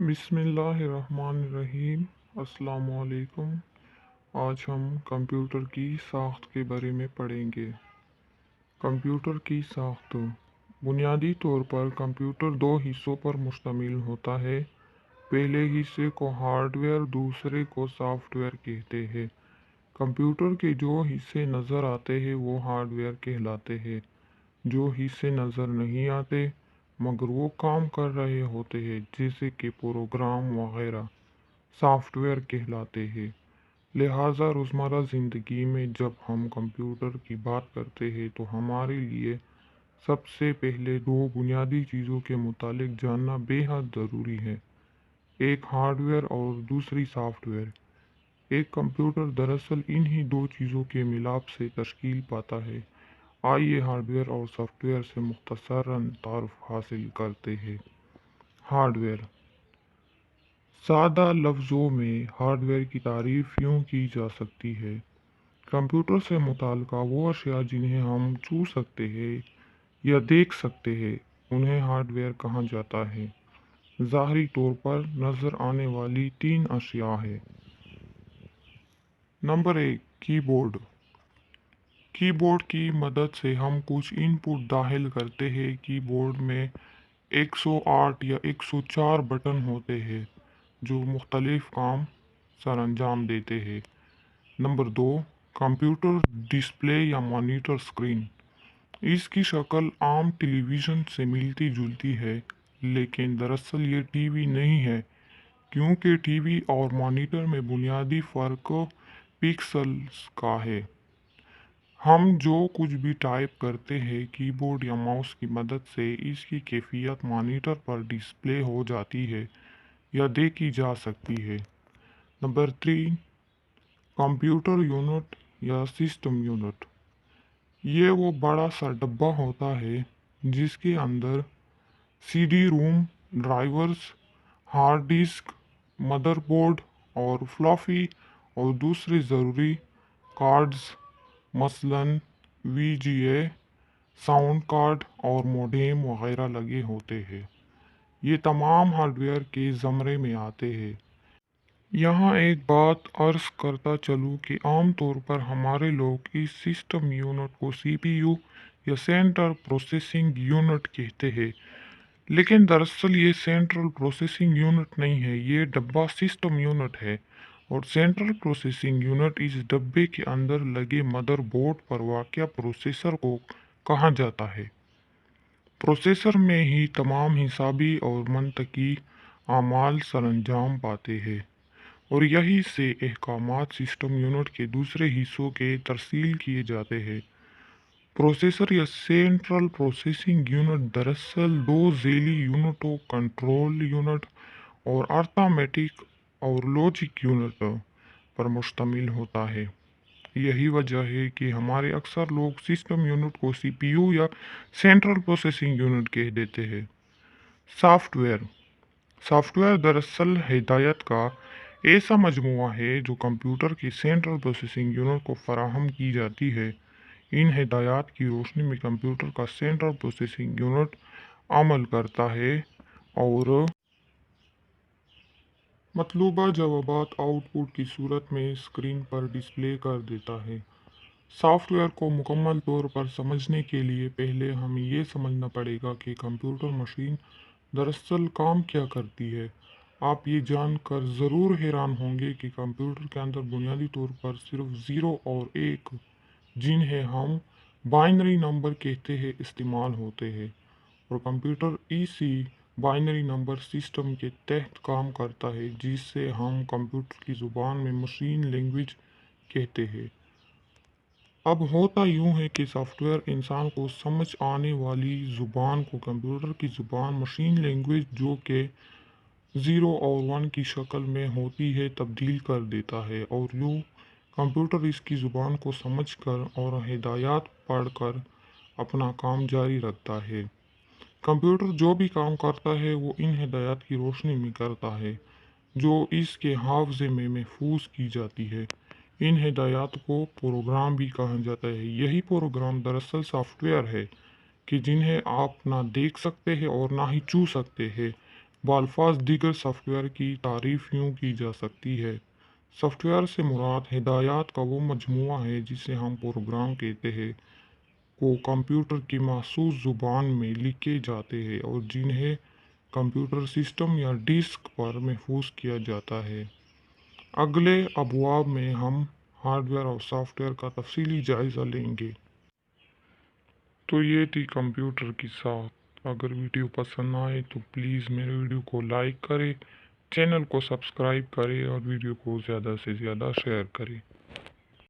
بسم اللہ الرحمن الرحیم۔ السلام علیکم۔ آج ہم کمپیوٹر کی ساخت کے بارے میں پڑھیں گے۔ کمپیوٹر کی ساخت بنیادی طور پر کمپیوٹر دو حصوں پر مشتمل ہوتا ہے۔ پہلے حصے کو ہارڈ ویئر، دوسرے کو سافٹ ویئر کہتے ہیں۔ کمپیوٹر کے جو حصے نظر آتے ہیں وہ ہارڈ ویئر کہلاتے ہیں۔ جو حصے نظر نہیں آتے مگر وہ کام کر رہے ہوتے ہیں، جیسے کہ پروگرام وغیرہ، سافٹ ویئر کہلاتے ہیں۔ لہٰذا روزمرہ زندگی میں جب ہم کمپیوٹر کی بات کرتے ہیں تو ہمارے لیے سب سے پہلے دو بنیادی چیزوں کے متعلق جاننا بے حد ضروری ہے، ایک ہارڈ ویئر اور دوسری سافٹ ویئر۔ ایک کمپیوٹر دراصل انہی دو چیزوں کے ملاپ سے تشکیل پاتا ہے۔ آئیے ہارڈ ویئر اور سافٹ ویئر سے مختصراً تعارف حاصل کرتے ہیں۔ Hard where. سادہ لفظوں میں ہارڈ ویئر کی تعریف یوں کی جا سکتی ہے: کمپیوٹر سے متعلقہ وہ اشیاء جنہیں ہم چھو سکتے ہیں یا دیکھ سکتے ہیں انہیں ہارڈ ویئر کہا جاتا ہے۔ ظاہری طور پر نظر آنے والی تین اشیاء ہیں۔ نمبر 1، کی بورڈ۔ کی بورڈ کی مدد سے ہم کچھ ان پٹ داخل کرتے ہیں۔ کی بورڈ میں 108 یا 104 بٹن ہوتے ہیں جو مختلف کام سر انجام دیتے ہیں۔ نمبر 2، کمپیوٹر ڈسپلے یا مانیٹر اسکرین۔ اس کی شکل عام ٹیلی ویژن سے ملتی جلتی ہے، لیکن دراصل یہ ٹی وی نہیں ہے، کیونکہ ٹی وی اور مانیٹر میں بنیادی فرق پکسلز کا ہے۔ ہم جو کچھ بھی ٹائپ کرتے ہیں کی بورڈ یا ماؤس کی مدد سے اس کی کیفیت مانیٹر پر ڈسپلے ہو جاتی ہے یا دیکھی جا سکتی ہے۔ نمبر 3، کمپیوٹر یونٹ یا سسٹم یونٹ۔ یہ وہ بڑا سا ڈبہ ہوتا ہے جس کے اندر C D ROM, drivers, hard disk, motherboard اور فلافی اور دوسرے ضروری کارڈز مثلاً V G A, sound card اور موڈیم وغیرہ لگے ہوتے ہیں۔ یہ تمام ہارڈ ویئر کے زمرے میں آتے ہیں۔ یہاں ایک بات عرض کرتا چلوں کہ عام طور پر ہمارے لوگ اس سسٹم یونٹ کو سی پی یو یا سینٹرل پروسیسنگ یونٹ کہتے ہیں، لیکن دراصل یہ سینٹرل پروسیسنگ یونٹ نہیں ہے، یہ ڈبہ سسٹم یونٹ ہے، اور سینٹرل پروسیسنگ یونٹ اس ڈبے کے اندر لگے مدر بورڈ پر واقع پروسیسر کو کہا جاتا ہے۔ پروسیسر میں ہی تمام حسابی اور منطقی اعمال سر انجام پاتے ہیں، اور یہی سے احکامات سسٹم یونٹ کے دوسرے حصوں کے ترسیل کیے جاتے ہیں۔ پروسیسر یا سینٹرل پروسیسنگ یونٹ دراصل دو ذیلی یونٹوں، کنٹرول یونٹ اور ارتھمیٹک اور لاجک یونٹ پر مشتمل ہوتا ہے۔ یہی وجہ ہے کہ ہمارے اکثر لوگ سسٹم یونٹ کو سی پی یو یا سینٹرل پروسیسنگ یونٹ کہہ دیتے ہیں۔ Soft where. سافٹ ویئر دراصل ہدایات کا ایسا مجموعہ ہے جو کمپیوٹر کی سینٹرل پروسیسنگ یونٹ کو فراہم کی جاتی ہے۔ ان ہدایات کی روشنی میں کمپیوٹر کا سینٹرل پروسیسنگ یونٹ عمل کرتا ہے اور مطلوبہ جوابات آؤٹ پٹ کی صورت میں اسکرین پر ڈسپلے کر دیتا ہے۔ سافٹ ویئر کو مکمل طور پر سمجھنے کے لیے پہلے ہمیں یہ سمجھنا پڑے گا کہ کمپیوٹر مشین دراصل کام کیا کرتی ہے۔ آپ یہ جان کر ضرور حیران ہوں گے کہ کمپیوٹر کے اندر بنیادی طور پر صرف 0 اور 1، جنہیں ہم بائنری نمبر کہتے ہیں، استعمال ہوتے ہیں، اور کمپیوٹر اسی بائنری نمبر سسٹم کے تحت کام کرتا ہے جسے ہم کمپیوٹر کی زبان میں مشین لینگویج کہتے ہیں۔ اب ہوتا یوں ہے کہ سافٹ ویئر انسان کو سمجھ آنے والی زبان کو کمپیوٹر کی زبان، مشین لینگویج، جو کہ 0 اور 1 کی شکل میں ہوتی ہے، تبدیل کر دیتا ہے، اور یوں کمپیوٹر اس کی زبان کو سمجھ کر اور ہدایات پڑھ کر اپنا کام جاری رکھتا ہے۔ کمپیوٹر جو بھی کام کرتا ہے وہ ان ہدایات کی روشنی میں کرتا ہے جو اس کے حافظے میں محفوظ کی جاتی ہے۔ ان ہدایات کو پروگرام بھی کہا جاتا ہے۔ یہی پروگرام دراصل سافٹ ویئر ہے کہ جنہیں آپ نہ دیکھ سکتے ہیں اور نہ ہی چھو سکتے ہیں، بالفاظ دیگر سافٹ ویئر کی تعریف یوں کی جا سکتی ہے: سافٹ ویئر سے مراد ہدایات کا وہ مجموعہ ہے جسے ہم پروگرام کہتے ہیں، کو کمپیوٹر کی مخصوص زبان میں لکھے جاتے ہیں اور جنہیں کمپیوٹر سسٹم یا ڈسک پر محفوظ کیا جاتا ہے۔ اگلے ابواب میں ہم ہارڈ ویئر اور سافٹ ویئر کا تفصیلی جائزہ لیں گے۔ تو یہ تھی کمپیوٹر کی ساخت۔ اگر ویڈیو پسند آئے تو پلیز میرے ویڈیو کو لائک کریں، چینل کو سبسکرائب کریں اور ویڈیو کو زیادہ سے زیادہ شیئر کریں۔